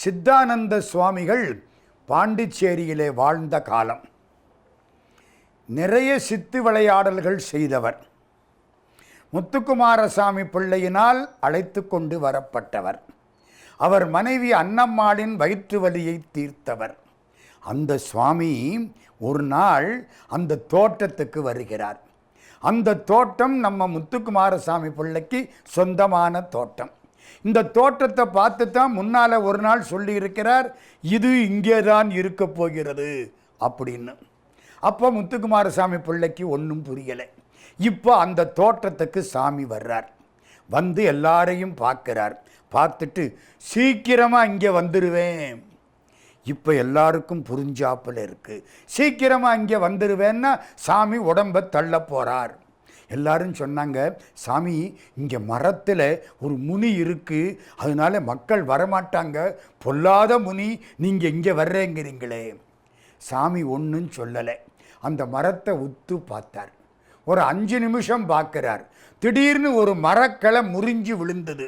சித்தானந்த சுவாமிகள் பாண்டிச்சேரியிலே வாழ்ந்த காலம். நிறைய சித்து விளையாடல்கள் செய்தவர். முத்துக்குமாரசாமி பிள்ளையினால் அழைத்து கொண்டு வரப்பட்டவர். அவர் மனைவி அன்னம்மாளின் வயிற்று வலியை தீர்த்தவர். அந்த சுவாமி ஒரு நாள் அந்த தோட்டத்துக்கு வருகிறார். அந்த தோட்டம் நம்ம முத்துக்குமாரசாமி பிள்ளைக்கு சொந்தமான தோட்டம். இந்த தோட்டத்தை பார்த்து தான் முன்னால் ஒரு நாள் சொல்லியிருக்கிறார், இது இங்கே தான் இருக்க போகிறது அப்படின்னு. அப்போ முத்துக்குமாரசாமி பிள்ளைக்கு ஒன்றும் புரியலை. இப்போ அந்த தோட்டத்துக்கு சாமி வர்றார். வந்து எல்லாரையும் பார்க்குறார். பார்த்துட்டு சீக்கிரமாக இங்கே வந்துடுவேன். இப்போ எல்லாருக்கும் புரிஞ்சாப்பில் இருக்குது. சீக்கிரமாக இங்கே வந்துடுவேன்னா சாமி உடம்பை தள்ள போகிறார். எல்லாரும் சொன்னாங்க, சாமி இங்கே மரத்தில் ஒரு முனி இருக்குது, அதனால மக்கள் வரமாட்டாங்க, பொல்லாத முனி, நீங்கள் இங்கே வர்றேங்கிறீங்களே. சாமி ஒன்றும் சொல்லலை. அந்த மரத்தை உத்து பார்த்தார். ஒரு 5 நிமிஷம் பார்க்குறார். திடீர்னு ஒரு மரக்கிளை முறிஞ்சு விழுந்தது.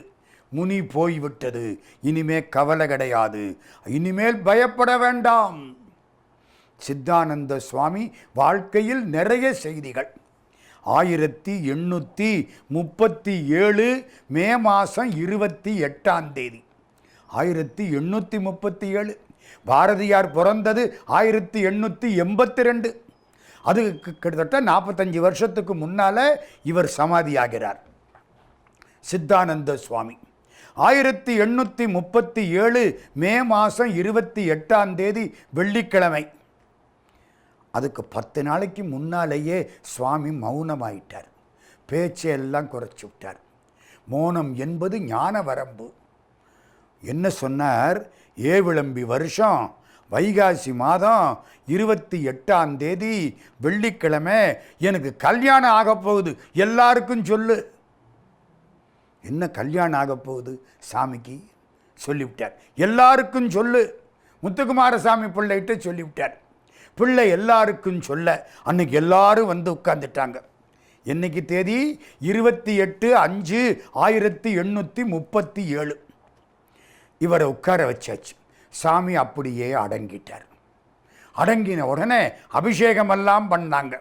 முனி போய்விட்டது, இனிமே கவலை கிடையாது, இனிமேல் பயப்பட வேண்டாம். சித்தானந்த சுவாமி வாழ்க்கையில் நிறைய செய்திகள். 1837 மே மாதம் 28ஆம் தேதி 1837. பாரதியார் பிறந்தது 1882. அது கிட்டத்தட்ட 45 வருஷத்துக்கு முன்னால் இவர் சமாதியாகிறார். சித்தானந்த சுவாமி 1837 மே மாதம் 28ஆம் தேதி வெள்ளிக்கிழமை. அதுக்கு 10 நாளைக்கு முன்னாலேயே சுவாமி மௌனமாயிட்டார். பேச்சையெல்லாம் குறைச்சி விட்டார். மௌனம் என்பது ஞான வரம்பு. என்ன சொன்னார்? ஏவிளம்பி வருஷம் வைகாசி மாதம் 28ஆம் தேதி வெள்ளிக்கிழமை எனக்கு கல்யாணம் ஆக போகுது, எல்லாருக்கும் சொல்லு. என்ன கல்யாணம் ஆக போகுது சாமிக்கு? சொல்லிவிட்டார். எல்லாருக்கும் சொல்லு. முத்துக்குமாரசாமி பிள்ளைகிட்ட சொல்லிவிட்டார். பிள்ளை எல்லாருக்கும் சொல்ல அன்னைக்கு எல்லாரும் வந்து உட்கார்ந்துட்டாங்க. என்னைக்கு தேதி? 28/5/1837. இவரை உட்கார வச்சாச்சு. சாமி அப்படியே அடங்கிட்டார். அடங்கின உடனே அபிஷேகமெல்லாம் பண்ணாங்க.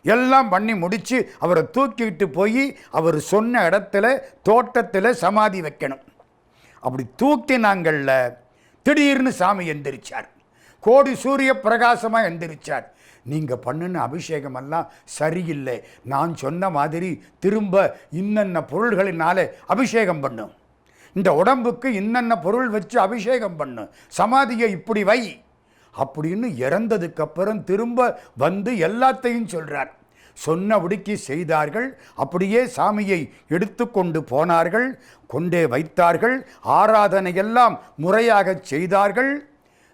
எல்லாம் பண்ணி முடித்து அவரை தூக்கிட்டு போய் அவர் சொன்ன இடத்துல தோட்டத்தில் சமாதி வைக்கணும். அப்படி தூக்கினாங்கள்ல, திடீர்னு சாமி எந்திரிச்சார். கோடி சூரிய பிரகாசமாக எந்திரிச்சார். நீங்கள் பண்ணின அபிஷேகமெல்லாம் சரியில்லை, நான் சொன்ன மாதிரி திரும்ப இன்னென்ன பொருள்களினாலே அபிஷேகம் பண்ணும், இந்த உடம்புக்கு இன்னென்ன பொருள் வச்சு அபிஷேகம் பண்ணு, சமாதியை இப்படி வை அப்படின்னு இறந்ததுக்கப்புறம் திரும்ப வந்து எல்லாத்தையும் சொல்கிறார். சொன்னபடிக்கு செய்தார்கள். அப்படியே சாமியை எடுத்து கொண்டு போனார்கள், கொண்டே வைத்தார்கள். ஆராதனையெல்லாம் முறையாக செய்தார்கள்.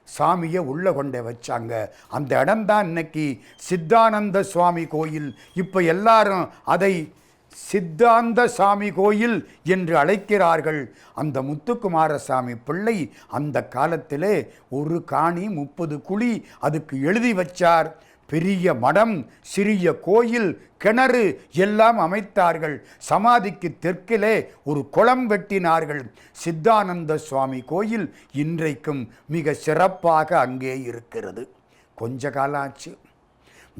சாமியை உள்ளே கொண்டே வச்சாங்க. அந்த இடம்தான் இன்னைக்கு சித்தானந்த சுவாமி கோயில். இப்போ எல்லாரும் அதை சித்தாந்த சாமி கோயில் என்று அழைக்கிறார்கள். அந்த முத்துக்குமாரசாமி பிள்ளை அந்த காலத்திலே ஒரு காணி 30 குழி அதுக்கு எழுதி வச்சார். பெரிய மடம், சிறிய கோயில், கிணறு எல்லாம் அமைத்தார்கள். சமாதிக்கு தெற்கிலே ஒரு குளம் வெட்டினார்கள். சித்தானந்த சுவாமி கோயில் இன்றைக்கும் மிக சிறப்பாக அங்கே இருக்கிறது. கொஞ்ச காலம் ஆச்சு,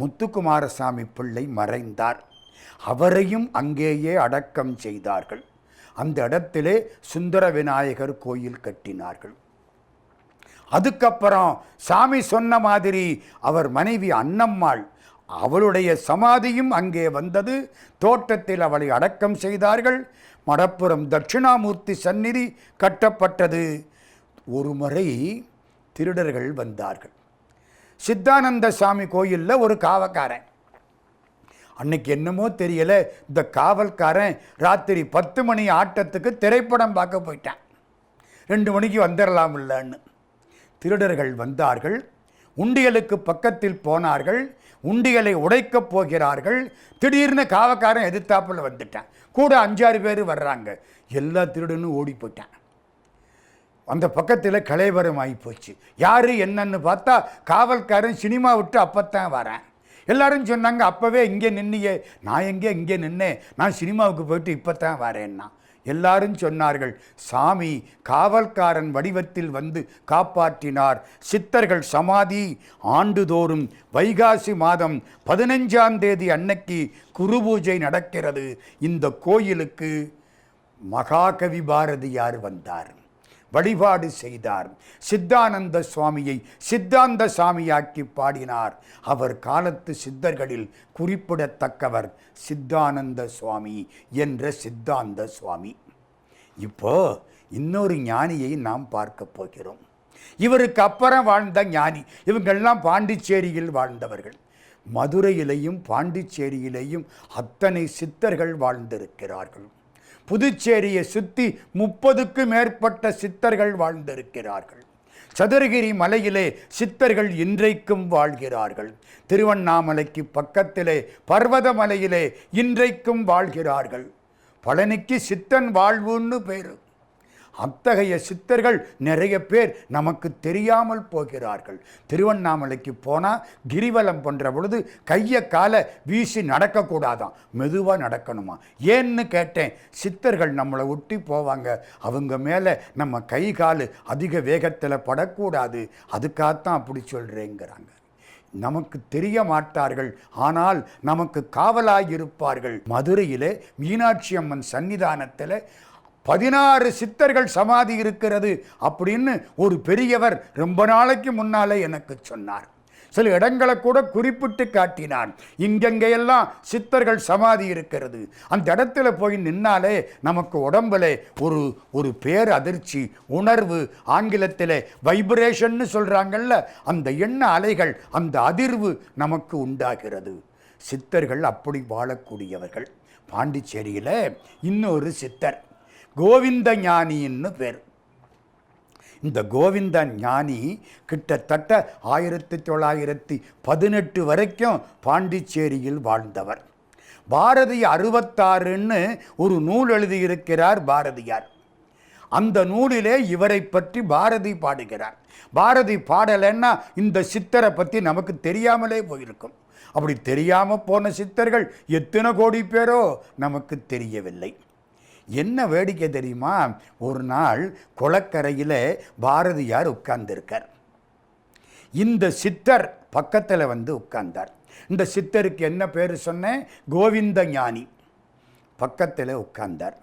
முத்துக்குமாரசாமி பிள்ளை மறைந்தார். அவரையும் அங்கேயே அடக்கம் செய்தார்கள். அந்த இடத்திலே சுந்தர விநாயகர் கோயில் கட்டினார்கள். அதுக்கப்புறம் சாமி சொன்ன மாதிரி அவர் மனைவி அன்னம்மாள், அவளுடைய சமாதியும் அங்கே வந்தது. தோட்டத்தில் அவளை அடக்கம் செய்தார்கள். மடப்புறம் தட்சிணாமூர்த்தி சந்நிதி கட்டப்பட்டது. ஒரு முறை திருடர்கள் வந்தார்கள். சித்தானந்த சாமி கோயிலில் ஒரு காவக்காரன். அன்னைக்கு என்னமோ தெரியல, இந்த காவல்காரன் ராத்திரி 10 மணி ஆட்டத்துக்கு திரைப்படம் பார்க்க போயிட்டான். 2 மணிக்கு வந்துடலாம் இல்லைன்னு. திருடர்கள் வந்தார்கள். உண்டியலுக்கு பக்கத்தில் போனார்கள். உண்டியலை உடைக்கப் போகிறார்கள். திடீர்னு காவக்காரன் எதிர்த்தாப்பில் வந்துட்டான். கூட 5-6 பேர் வர்றாங்க. எல்லா திருடனும் ஓடி போயிட்டான். அந்த பக்கத்தில் கலைவரம் ஆகி போச்சு. யார் என்னன்னு பார்த்தா காவல்காரன் சினிமா விட்டு அப்போத்தான் வரேன். எல்லாரும் சொன்னாங்க, அப்போவே இங்கே நின்னியே. நான் இங்கே நின்னேன், நான் சினிமாவுக்கு போயிட்டு இப்போ தான் வரேன்னா. எல்லாரும் சொன்னார்கள், சாமி காவல்காரன் வடிவத்தில் வந்து காப்பாற்றினார். சித்தர்கள் சமாதி ஆண்டுதோறும் வைகாசி மாதம் 15ஆம் தேதி அன்னைக்கு குரு பூஜை நடக்கிறது. இந்த கோயிலுக்கு மகாகவி பாரதியார் வந்தார், வழிபாடு செய்தார். சித்தானந்த சுவாமியை சித்தாந்த சாமியாக்கி பாடினார். அவர் காலத்து சித்தர்களில் குறிப்பிடத்தக்கவர் சித்தானந்த சுவாமி என்ற சித்தாந்த சுவாமி. இப்போ இன்னொரு ஞானியை நாம் பார்க்க போகிறோம். இவருக்கு அப்புறம் வாழ்ந்த ஞானி. இவங்கெல்லாம் பாண்டிச்சேரியில் வாழ்ந்தவர்கள். மதுரையிலையும் பாண்டிச்சேரியிலையும் அத்தனை சித்தர்கள் வாழ்ந்திருக்கிறார்கள். புதுச்சேரியை சுற்றி 30க்கு மேற்பட்ட சித்தர்கள் வாழ்ந்திருக்கிறார்கள். சதுரகிரி மலையிலே சித்தர்கள் இன்றைக்கும் வாழ்கிறார்கள். திருவண்ணாமலைக்கு பக்கத்திலே பர்வதமலையிலே இன்றைக்கும் வாழ்கிறார்கள். பழனிக்கு சித்தன் வாழ்வுன்னு பேர். அத்தகைய சித்தர்கள் நிறைய பேர் நமக்கு தெரியாமல் போகிறார்கள். திருவண்ணாமலைக்கு போனால் கிரிவலம் பண்ணுற பொழுது கையை காலை வீசி நடக்கக்கூடாதான், மெதுவாக நடக்கணுமா. ஏன்னு கேட்டேன். சித்தர்கள் நம்மளை ஒட்டி போவாங்க, அவங்க மேலே நம்ம கை கால் அதிக வேகத்தில் படக்கூடாது, அதுக்காகத்தான் அப்படி சொல்கிறேங்கிறாங்க. நமக்கு தெரிய மாட்டார்கள், ஆனால் நமக்கு காவலாயிருப்பார்கள். மதுரையிலே மீனாட்சி அம்மன் சன்னிதானத்தில் 16 சித்தர்கள் சமாதி இருக்கிறது அப்படின்னு ஒரு பெரியவர் ரொம்ப நாளைக்கு முன்னாலே எனக்கு சொன்னார். சில இடங்களை கூட குறிப்பிட்டு காட்டினார். இங்கெங்கையெல்லாம் சித்தர்கள் சமாதி இருக்கிறது. அந்த இடத்துல போய் நின்னாலே நமக்கு உடம்புல ஒரு பேர் அதிர்ச்சி உணர்வு, ஆங்கிலத்தில் வைப்ரேஷன்னு சொல்கிறாங்கல்ல, அந்த எண்ண அலைகள், அந்த அதிர்வு நமக்கு உண்டாகிறது. சித்தர்கள் அப்படி வாழக்கூடியவர்கள். பாண்டிச்சேரியில் இன்னொரு சித்தர் கோவிந்த ஞானின்னு பேர். இந்த கோவிந்த ஞானி கிட்டத்தட்ட 1918 வரைக்கும் பாண்டிச்சேரியில் வாழ்ந்தவர். பாரதி 66ன்னு ஒரு நூல் எழுதியிருக்கிறார் பாரதியார். அந்த நூலிலே இவரை பற்றி பாரதி பாடுகிறார். பாரதி பாடலைன்னா இந்த சித்தரை பற்றி நமக்கு தெரியாமலே போயிருக்கும். அப்படி தெரியாமல் போன சித்தர்கள் எத்தனை கோடி பேரோ நமக்கு தெரியவில்லை. என்ன வேடிக்கை தெரியுமா? ஒரு நாள் குளக்கரையில் பாரதியார் உட்கார்ந்திருக்கார். இந்த சித்தர் பக்கத்தில் வந்து உட்கார்ந்தார். இந்த சித்தருக்கு என்ன பேர் சொன்னேன்? கோவிந்த ஞானி. பக்கத்தில் உட்கார்ந்தார்.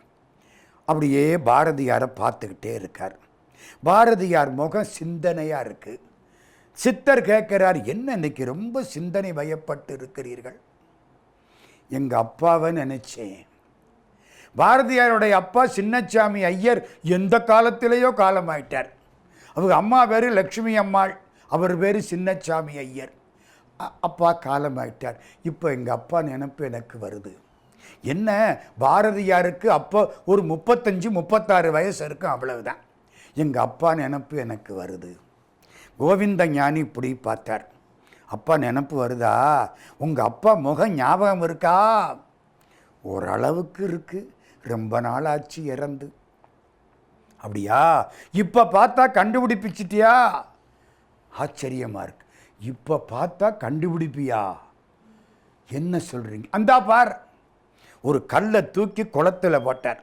அப்படியே பாரதியாரை பார்த்துக்கிட்டே இருக்கார். பாரதியார் முகம் சிந்தனையாக இருக்குது. சித்தர் கேட்குறார், என்ன இன்னைக்கு ரொம்ப சிந்தனை வயப்பட்டு இருக்கிறீர்கள்? எங்கள் அப்பாவை நினைச்சேன். பாரதியாருடைய அப்பா சின்னசாமி ஐயர் எந்த காலத்திலேயோ காலமாயிட்டார். அவங்க அம்மா பேர் லக்ஷ்மி அம்மாள், அவர் பேர் சின்னசாமி ஐயர். அப்பா காலமாயிட்டார். இப்போ எங்கள் அப்பா நினைப்பு எனக்கு வருது. என்ன, பாரதியாருக்கு அப்போ ஒரு 35-36 வயசு இருக்கும், அவ்வளவுதான். எங்கள் அப்பா நினைப்பு எனக்கு வருது. கோவிந்த ஞானி இப்படி பார்த்தார். அப்பா நினைப்பு வருதா? உங்கள் அப்பா முகம் ஞாபகம் இருக்கா? ஓரளவுக்கு இருக்குது, ரொம்ப நாள் ஆச்சு இறந்து. அப்படியா? இப்போ பார்த்தா கண்டுபிடிப்பிச்சிட்டியா? ஆச்சரியமாக இருக்கு. இப்போ பார்த்தா கண்டுபிடிப்பியா? என்ன சொல்கிறீங்க? அந்தா பார். ஒரு கல்லை தூக்கி குளத்தில் போட்டார்.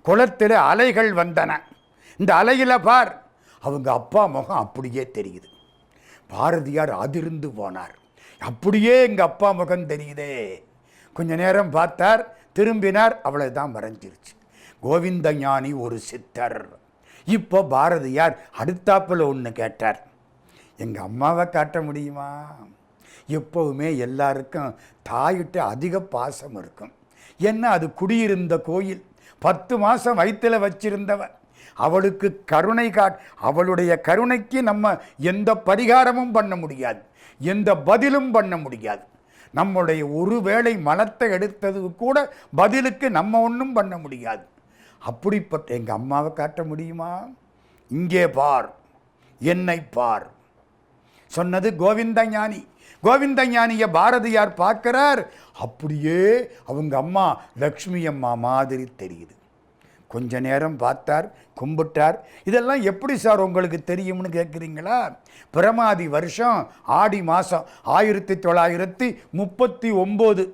குளத்தில் அலைகள் வந்தன. இந்த அலையில் பார், அவங்க அப்பா முகம் அப்படியே தெரியுது. பாரதியார் அதிர்ந்து போனார். அப்படியே எங்கள் அப்பா முகம் தெரியுதே. கொஞ்ச நேரம் பார்த்தார், திரும்பினார், அவ்வளவுதான், மறைஞ்சிருச்சு. கோவிந்த ஞானி ஒரு சித்தர். இப்போ பாரதியார் அடுத்தாப்பில் ஒன்று கேட்டார், எங்கள் அம்மாவை காட்ட முடியுமா? எப்போவுமே எல்லாருக்கும் தாயிட்ட அதிக பாசம் இருக்கும். ஏன்னா அது குடியிருந்த கோயில். 10 மாதம் வயிற்றில் வச்சிருந்தவன். அவளுக்கு கருணை அவளுடைய கருணைக்கு நம்ம எந்த பரிகாரமும் பண்ண முடியாது, எந்த பதிலும் பண்ண முடியாது. நம்முடைய ஒருவேளை மலத்தை எடுத்தது கூட பதிலுக்கு நம்ம ஒன்றும் பண்ண முடியாது. அப்படிப்பட்ட எங்கள் அம்மாவை காட்ட முடியுமா? இங்கே பார், என்னை பார் சொன்னது கோவிந்த ஞானி. கோவிந்த ஞானியை பாரதியார் பார்க்கிறார். அப்படியே அவங்க அம்மா லக்ஷ்மி அம்மா மாதிரி தெரியுது. கொஞ்ச நேரம் பார்த்தார், கும்பிட்டார். இதெல்லாம் எப்படி சார் உங்களுக்கு தெரியும்னு கேட்குறீங்களா? பிரமாதி வருஷம் ஆடி மாதம் 1939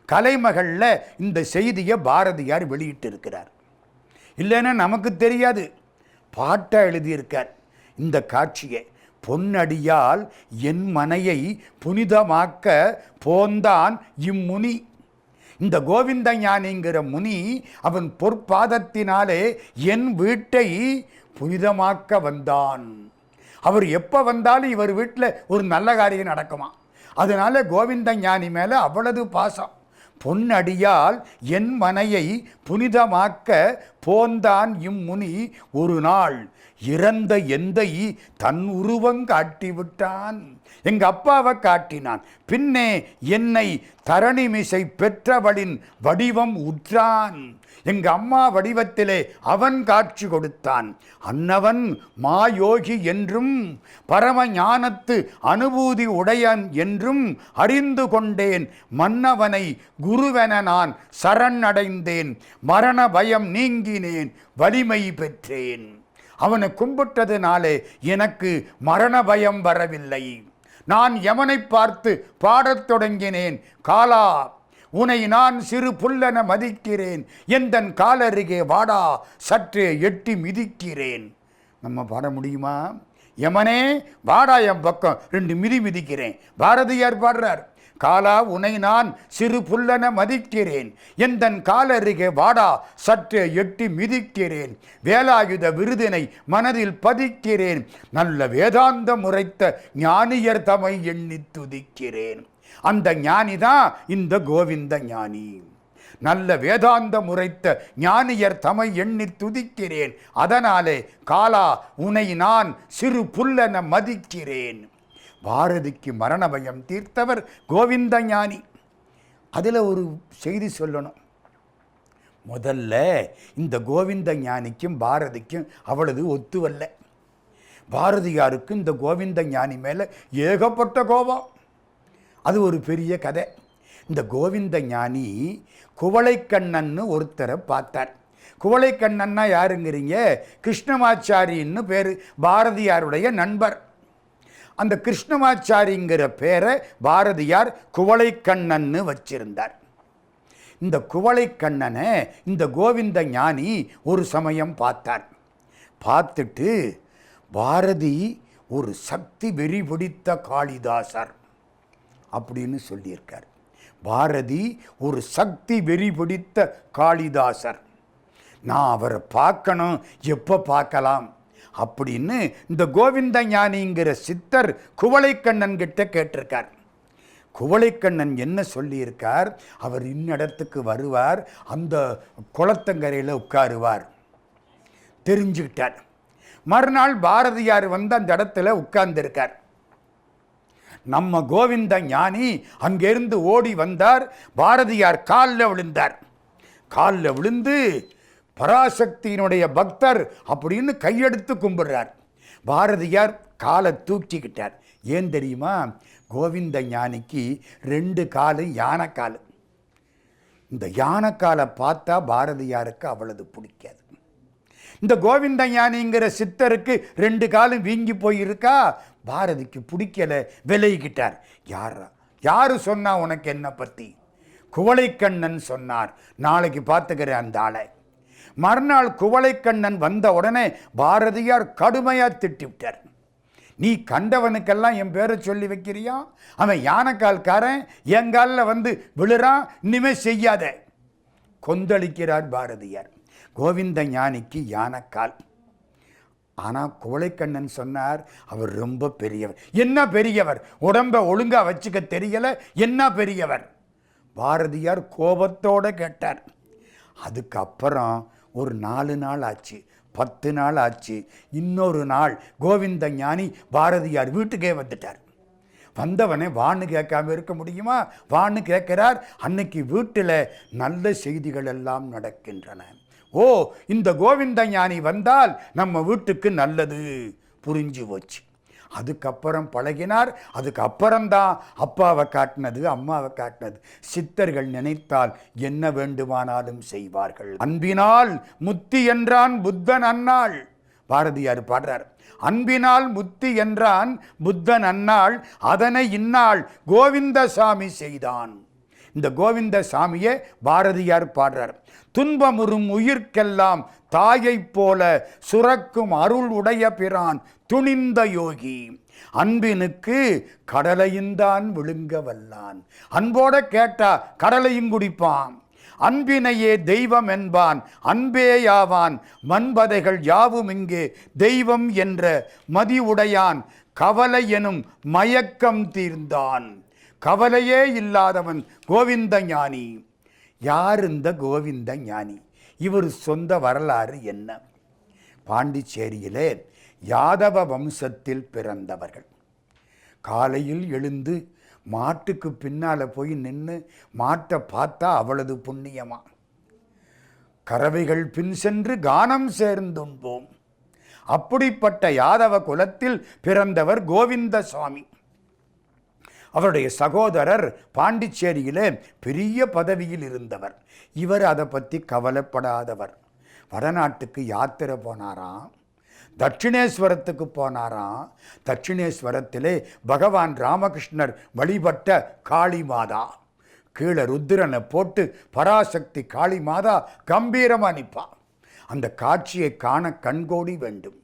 கலைமகளில் இந்த செய்தியை பாரதியார் வெளியிட்டு இருக்கிறார். இல்லைன்னா நமக்கு தெரியாது. பாட்டாக எழுதியிருக்கார் இந்த காட்சியை. பொன்னடியால் என் மனையை புனிதமாக்க போந்தான் இம்முனி. இந்த கோவிந்த ஞானிங்கிற முனி அவன் பொற்பாதத்தினாலே என் வீட்டை புனிதமாக்க வந்தான். அவர் எப்போ வந்தாலும் இவர் வீட்டில் ஒரு நல்ல காரியம் நடக்குமா. அதனால கோவிந்த ஞானி மேலே அவ்வளவு பாசம். பொன்னடியால் என் மனையை புனிதமாக்க போந்தான் இம்முனி ஒரு நாள் இறந்த எந்தை தன் உருவம் காட்டிவிட்டான். எங்க அப்பாவை காட்டினான். பின்னே என்னை தரணிமிசை பெற்றவளின் வடிவம் உற்றான். எங்க அம்மா வடிவத்திலே அவன் காட்சி கொடுத்தான். அன்னவன் மாயோகி என்றும் பரம ஞானத்து அனுபூதி உடையன் என்றும் அறிந்து கொண்டேன். மன்னவனை குருவென நான் சரணடைந்தேன். மரண பயம் நீங்கினேன், வலிமை பெற்றேன். அவனை கும்பிட்டதுனாலே எனக்கு மரண பயம் வரவில்லை. நான் யமனை பார்த்து பாடத் தொடங்கினேன். காலா, உனை நான் சிறு புல்லென மதிக்கிறேன். எந்தன் காலருகே வாடா, சற்றே எட்டி மிதிக்கிறேன். நம்ம பாட முடியுமா? யமனே வாடா என் பக்கம், 2 மிதி மிதிக்கிறேன். பாரதியார் பாடுறார். காலா, உனை நான் சிறு புல்லென மதிக்கிறேன். எந்தன் காலருகே வாடா, சற்றே எட்டி மிதிக்கிறேன். வேலாயுத விருதினை மனதில் பதிக்கிறேன். நல்ல வேதாந்தம் உரைத்த ஞானியர் தமை எண்ணி துதிக்கிறேன். அந்த ஞானி தான் இந்த கோவிந்த ஞானி. நல்ல வேதாந்தம் உரைத்த ஞானியர் தமை எண்ணி துதிக்கிறேன். அதனாலே காலா, உனை நான் சிறு புல்லென மதிக்கிறேன். பாரதிக்கு மரண பயம் தீர்த்தவர் கோவிந்த ஞானி. அதில் ஒரு செய்தி சொல்லணும். முதல்ல இந்த கோவிந்த ஞானிக்கும் பாரதிக்கும் அவ்வளவு ஒத்துவல்ல. பாரதியாருக்கு இந்த கோவிந்த ஞானி மேலே ஏகப்பட்ட கோபம். அது ஒரு பெரிய கதை. இந்த கோவிந்த ஞானி குவளைக்கண்ணன்னு ஒருத்தரை பார்த்தார். குவளைக்கண்ணன்னா யாருங்கிறீங்க? கிருஷ்ணமாச்சாரின்னு பேர், பாரதியாருடைய நண்பர். அந்த கிருஷ்ணமாச்சாரிங்கிற பேரை பாரதியார் குவளைக்கண்ணன்னு வச்சிருந்தார். இந்த குவளைக்கண்ணனை இந்த கோவிந்த ஞானி ஒரு சமயம் பார்த்தார். பார்த்துட்டு, பாரதி ஒரு சக்தி வெறி பிடித்த காளிதாசர் அப்படின்னு சொல்லியிருக்கார். பாரதி ஒரு சக்தி வெறி பிடித்த காளிதாசர். நான் அவரை பார்க்கணும், எப்போ பார்க்கலாம் அப்படின்னு இந்த கோவிந்த ஞானிங்கிற சித்தர் குவளைக்கண்ணன் கிட்ட கேட்டிருக்கார். குவளைக்கண்ணன் என்ன சொல்லியிருக்கார்? அவர் இன்னிடத்துக்கு வருவார், அந்த குளத்தங்கரையில் உட்காருவார். தெரிஞ்சுக்கிட்டார். மறுநாள் பாரதியார் வந்து அந்த இடத்துல உட்கார்ந்திருக்கார். நம்ம கோவிந்த ஞானி அங்கிருந்து ஓடி வந்தார். பாரதியார் காலில் விழுந்தார். காலில் விழுந்து, பராசக்தியினுடைய பக்தர் அப்படின்னு கையெடுத்து கும்பிடுறார். பாரதியார் காலை தூக்கிக்கிட்டார். ஏன் தெரியுமா? கோவிந்த ஞானிக்கு 2 காலு யானைக்கால். இந்த யானைக்காலை பார்த்தா பாரதியாருக்கு அவ்வளவு பிடிக்காது. இந்த கோவிந்த ஞானிங்கிற சித்தருக்கு 2 காலும் வீங்கி போயிருக்கா, பாரதிக்கு பிடிக்கல, விலகிக்கிட்டார். யாரு சொன்னா உனக்கு என்ன பற்றி? குவளைக்கண்ணன் சொன்னார். நாளைக்கு பார்த்துக்கிறேன் அந்த ஆளை. மறுநாள் குவளைக்கண்ணன் வந்த உடனே பாரதியார் கடுமையாக திட்டிவிட்டார். நீ கண்டவனுக்கெல்லாம் என் பேரை சொல்லி வைக்கிறியா? அவன் யானைக்கால்காரன், என் காலில் வந்து விழுறான், இனிமே செய்யாத. கொந்தளிக்கிறார் பாரதியார். கோவிந்த ஞானிக்கு யானைக்கால். ஆனால் குவளைக்கண்ணன் சொன்னார், அவர் ரொம்ப பெரியவர். என்ன பெரியவர்? உடம்பை ஒழுங்காக வச்சுக்க தெரியல, என்ன பெரியவர்? பாரதியார் கோபத்தோடு கேட்டார். அதுக்கப்புறம் ஒரு 4 நாள் ஆச்சு, 10 நாள் ஆச்சு. இன்னொரு நாள் கோவிந்த ஞானி பாரதியார் வீட்டுக்கே வந்துட்டார். வந்தவனே வான்னு கேட்காம இருக்க முடியுமா? வான்னு கேட்கிறார். அன்னைக்கு வீட்டில் நல்ல செய்திகள் எல்லாம் நடக்கின்றன. ஓ, இந்த கோவிந்த ஞானி வந்தால் நம்ம வீட்டுக்கு நல்லது புரிஞ்சு போச்சு. அதுக்கப்புறம் பழகினார். அதுக்கப்புறம்தான் அப்பாவை காட்டினது, அம்மாவை காட்டினது. சித்தர்கள் நினைத்தால் என்ன வேண்டுமானாலும் செய்வார்கள். அன்பினால் முத்தி என்றான் புத்தன் அன்னாள். பாரதியார் பாடுறார். அன்பினால் முத்தி என்றான் புத்தன் அன்னாள், அதனை இந்நாள் கோவிந்தசாமி செய்தான். இந்த கோவிந்த சாமியை பாரதியார் பாடுறார். துன்பமுறும் உயிர்க்கெல்லாம் தாயைப் போல சுரக்கும் அருள் உடைய பிரான் துணிந்த யோகி. அன்பினுக்கு கடலையுந்தான் விழுங்க வல்லான். அன்போட கேட்டா கடலையும் குடிப்பான். அன்பினையே தெய்வம் என்பான் அன்பேயாவான். மண்பதைகள் யாவும் இங்கே தெய்வம் என்ற மதி உடையான். கவலை எனும் மயக்கம் தீர்ந்தான். கவலையே இல்லாதவன் கோவிந்த ஞானி. யார் இந்த கோவிந்த ஞானி? இவர் சொந்த வரலாறு என்ன? பாண்டிச்சேரியிலே யாதவ வம்சத்தில் பிறந்தவர்கள். காலையில் எழுந்து மாட்டுக்கு பின்னால் போய் நின்று மாட்டை பார்த்தா அவளது புண்ணியமா. கறவைகள் பின் சென்று கானம் சேர்ந்துண்போம். அப்படிப்பட்ட யாதவ குலத்தில் பிறந்தவர் கோவிந்த சுவாமி. அவருடைய சகோதரர் பாண்டிச்சேரியிலே பெரிய பதவியில் இருந்தவர். இவர் அதை பற்றி கவலைப்படாதவர். வடநாட்டுக்கு யாத்திரை போனாராம். தட்சிணேஸ்வரத்துக்கு போனாராம். தட்சிணேஸ்வரத்திலே பகவான் ராமகிருஷ்ணர் வழிபட்ட காளி மாதா. கீழே ருத்திரனை போட்டு பராசக்தி காளி மாதா கம்பீரமாக நிற்பா. அந்த காட்சியை காண கண்கோடி வேண்டும்.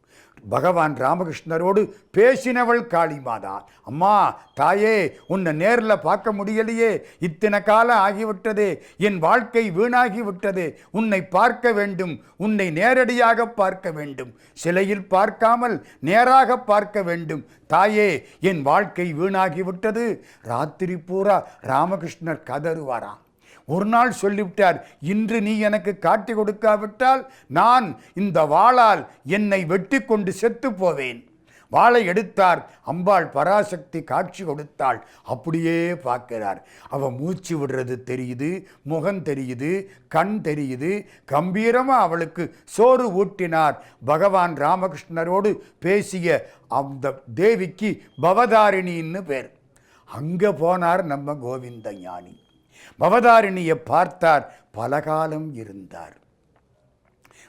பகவான் ராமகிருஷ்ணரோடு பேசினவள் காளி மாதா. அம்மா தாயே, உன்னை நேரில் பார்க்க முடியலையே, இத்தனை காலம் ஆகிவிட்டதே, என் வாழ்க்கை வீணாகிவிட்டது, உன்னை பார்க்க வேண்டும், உன்னை நேரடியாக பார்க்க வேண்டும், சிலையில் பார்க்காமல் நேராக பார்க்க வேண்டும் தாயே, என் வாழ்க்கை வீணாகிவிட்டது. ராத்திரி பூரா ராமகிருஷ்ணர் கதறுவாராம். ஒரு நாள் சொல்லிவிட்டார், இன்று நீ எனக்கு காட்டி கொடுக்காவிட்டால் நான் இந்த வாளால் என்னை வெட்டி கொண்டு செத்து போவேன். வாளை எடுத்தார். அம்பாள் பராசக்தி காட்சி கொடுத்தாள். அப்படியே பார்க்கிறார். அவ மூச்சு விடுறது தெரியுது, முகம் தெரியுது, கண் தெரியுது. கம்பீரமாக அவளுக்கு சோறு ஊட்டினார். பகவான் ராமகிருஷ்ணரோடு பேசிய அந்த தேவிக்கு பவதாரிணின்னு பேர். அங்கே போனார் நம்ம கோவிந்த ஞானி. பவதாரிணியை பார்த்தார். பலகாலம் இருந்தார்.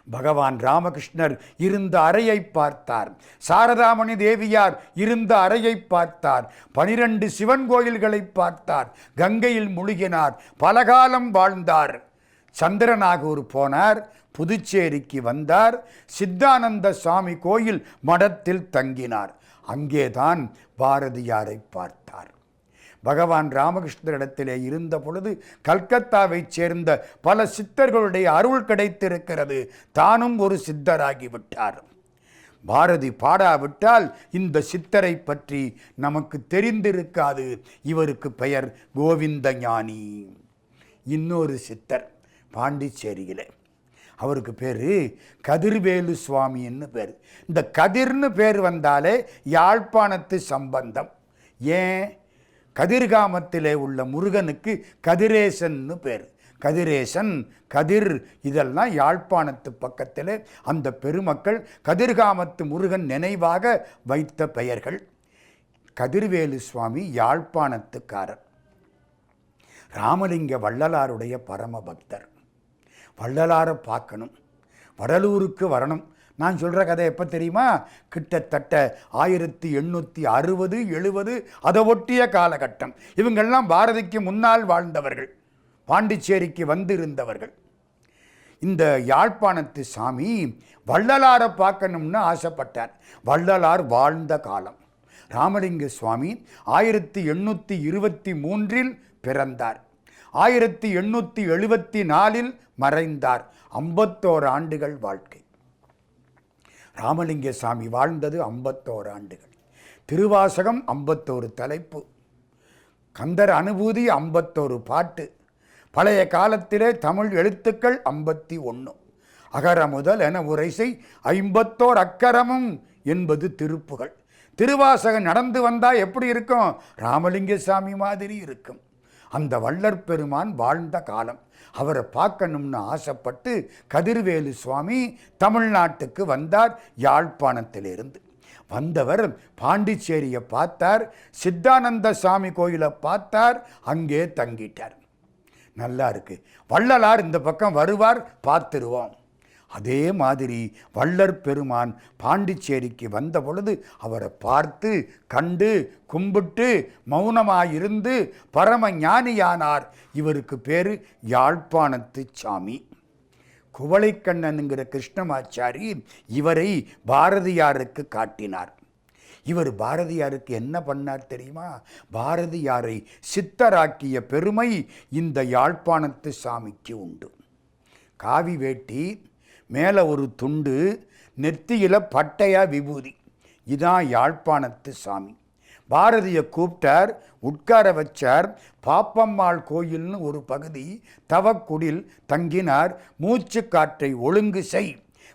பகவான் ராமகிருஷ்ணர் இருந்த அறையை பார்த்தார். சாரதாமணி தேவியார் இருந்த அறையை பார்த்தார். 12 சிவன் கோயில்களை பார்த்தார். கங்கையில் முழுகினார். பலகாலம் வாழ்ந்தார். சந்திரநாகூர் போனார். புதுச்சேரிக்கு வந்தார். சித்தானந்த சுவாமி கோயில் மடத்தில் தங்கினார். அங்கேதான் பாரதியாரை பார்த்தார். பகவான் ராமகிருஷ்ணரிடத்திலே இருந்த பொழுது கல்கத்தாவைச் சேர்ந்த பல சித்தர்களுடைய அருள் கிடைத்திருக்கிறது. தானும் ஒரு சித்தராகிவிட்டார். பாரதி பாடாவிட்டால் இந்த சித்தரை பற்றி நமக்கு தெரிந்திருக்காது. இவருக்கு பெயர் கோவிந்த ஞானி. இன்னொரு சித்தர் பாண்டிச்சேரியிலே, அவருக்கு பேர் கதிர்வேலு சுவாமின்னு பேர். இந்த கதிர்னு பேர் வந்தாலே யாழ்ப்பாணத்து சம்பந்தம். ஏன்? கதிர்காமத்திலே உள்ள முருகனுக்கு கதிரேசன்னு பேர். கதிரேசன், கதிர், இதெல்லாம் யாழ்ப்பாணத்து பக்கத்தில் அந்த பெருமக்கள் கதிர்காமத்து முருகன் நினைவாக வைத்த பெயர்கள். கதிர்வேலு சுவாமி யாழ்ப்பாணத்துக்காரர். ராமலிங்க வள்ளலாருடைய பரம பக்தர். வள்ளலாரை பார்க்கணும், வடலூருக்கு வரணும். நான் சொல்கிற கதை எப்போ தெரியுமா? கிட்டத்தட்ட 1860, 70 அதை ஒட்டிய காலகட்டம். இவங்கெல்லாம் பாரதிக்கு முன்னால் வாழ்ந்தவர்கள், பாண்டிச்சேரிக்கு வந்திருந்தவர்கள். இந்த யாழ்ப்பாணத்து சாமி வள்ளலாரை பார்க்கணும்னு ஆசைப்பட்டார். வள்ளலார் வாழ்ந்த காலம். ராமலிங்க சுவாமி 1823 பிறந்தார். 1874 மறைந்தார். 51 ஆண்டுகள் வாழ்க்கை. ராமலிங்க சாமி வாழ்ந்தது 51 ஆண்டுகள். திருவாசகம் 51 தலைப்பு, கந்தர் அனுபூதி 51 பாட்டு, பழைய காலத்திலே தமிழ் எழுத்துக்கள் 51, அகர முதல் என உரைசை 51 அக்கரமும் என்பது திருப்புகள். திருவாசகம் நடந்து வந்தால் எப்படி இருக்கும்? ராமலிங்க சாமி மாதிரி இருக்கும். அந்த வள்ளற் பெருமான் வாழ்ந்த காலம். அவரை பார்க்கணும்னு ஆசைப்பட்டு கதிர்வேலு சுவாமி தமிழ்நாட்டுக்கு வந்தார். யாழ்ப்பாணத்திலிருந்து வந்தவர் பாண்டிச்சேரியை பார்த்தார். சித்தானந்த சாமி கோயிலை பார்த்தார். அங்கே தங்கிட்டார். நல்லா இருக்கு. வள்ளலார் இந்த பக்கம் வருவார், பார்த்துருவோம். அதே மாதிரி வள்ளற் பெருமான் பாண்டிச்சேரிக்கு வந்த பொழுது அவரை பார்த்து கண்டு கும்பிட்டு மௌனமாயிருந்து பரம ஞானியானார். இவருக்கு பேர் யாழ்ப்பாணத்து சாமி. குவளைக்கண்ணனுங்கிற கிருஷ்ணமாச்சாரி இவரை பாரதியாருக்கு காட்டினார். இவர் பாரதியாருக்கு என்ன பண்ணார் தெரியுமா? பாரதியாரை சித்தராக்கிய பெருமை இந்த யாழ்ப்பாணத்து சாமிக்கு உண்டு. காவி வேட்டி, மேலே ஒரு துண்டு, நெத்தியில் பட்டையா விபூதி, இதான் யாழ்ப்பாணத்து சாமி. பாரதியை கூப்பிட்டார், உட்கார வச்சார். பாப்பம்மாள் கோயில்னு ஒரு பகுதி தவக்குடில் தங்கினார். மூச்சு காற்றை ஒழுங்கு செய்,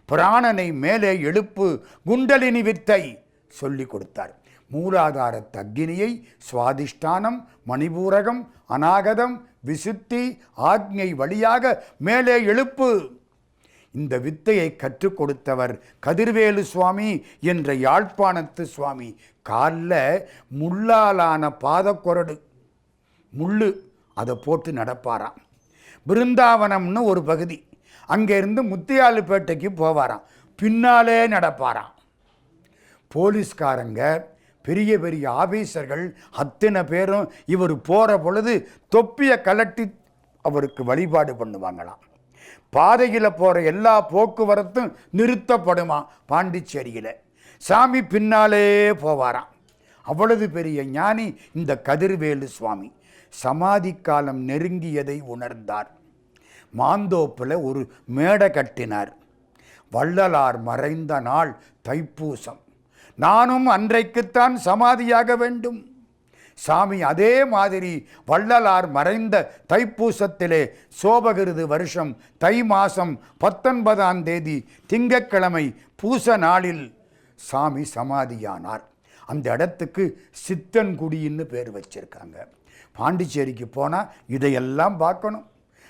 பிராணனை மேலே எழுப்பு, குண்டலினி வித்தை சொல்லி கொடுத்தார். மூலாதார அக்னியை சுவாதிஷ்டானம், மணிபூரகம், அநாகதம், விசுத்தி, ஆக்ஞை வழியாக மேலே எழுப்பு. இந்த வித்தையை கற்றுக் கொடுத்தவர் கதிர்வேலு சுவாமி என்ற யாழ்ப்பாணத்து சுவாமி. காலில் முள்ளாலான பாதக்குரடு, முள்ளு, அதை போட்டு நடப்பாராம். பிருந்தாவனம்னு ஒரு பகுதி, அங்கேருந்து முத்தியாலுப்பேட்டைக்கு போவாராம், பின்னாலே நடப்பாராம். போலீஸ்காரங்க, பெரிய பெரிய ஆபீசர்கள் அத்தனை பேரும் இவர் போகிற பொழுது தொப்பியை கலட்டி அவருக்கு வழிபாடு பண்ணுவாங்களாம். பாதையில் போகிற எல்லா போக்குவரத்தும் நிறுத்தப்படுமா பாண்டிச்சேரியில். சாமி பின்னாலே போவாராம். அவ்வளவு பெரிய ஞானி இந்த கதிர்வேலு சுவாமி. சமாதி காலம் நெருங்கியதை உணர்ந்தார். மாந்தோப்பில் ஒரு மேடை கட்டினார். வள்ளலார் மறைந்த நாள் தைப்பூசம், நானும் அன்றைக்குத்தான் சமாதியாக வேண்டும். சாமி அதே மாதிரி வள்ளலார் மறைந்த தைப்பூசத்திலே சோபகிருது வருஷம் தை மாதம் 19ஆம் தேதி திங்கட்கிழமை பூச நாளில் சாமி சமாதியானார். அந்த இடத்துக்கு சித்தன்குடின்னு பேர் வச்சிருக்காங்க. பாண்டிச்சேரிக்கு போனால் இதையெல்லாம் பார்க்கணும்.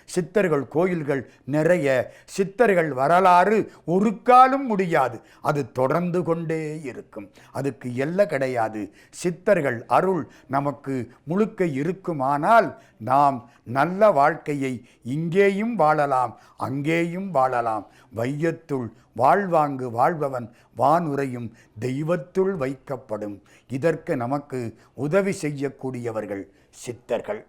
சித்தர்கள் கோயில்கள் நிறைய. சித்தர்கள் வரலாறு ஒரு காலம் முடியாது, அது தொடர்ந்து கொண்டே இருக்கும். அதுக்கு எல்லை கிடையாது. சித்தர்கள் அருள் நமக்கு முழுக்க இருக்குமானால் நாம் நல்ல வாழ்க்கையை இங்கேயும் வாழலாம், அங்கேயும் வாழலாம். வையத்துள் வாழ்வாங்கு வாழ்பவன் வானுரையும் தெய்வத்துள் வைக்கப்படும். இதற்கு நமக்கு உதவி செய்யக்கூடியவர்கள் சித்தர்கள்.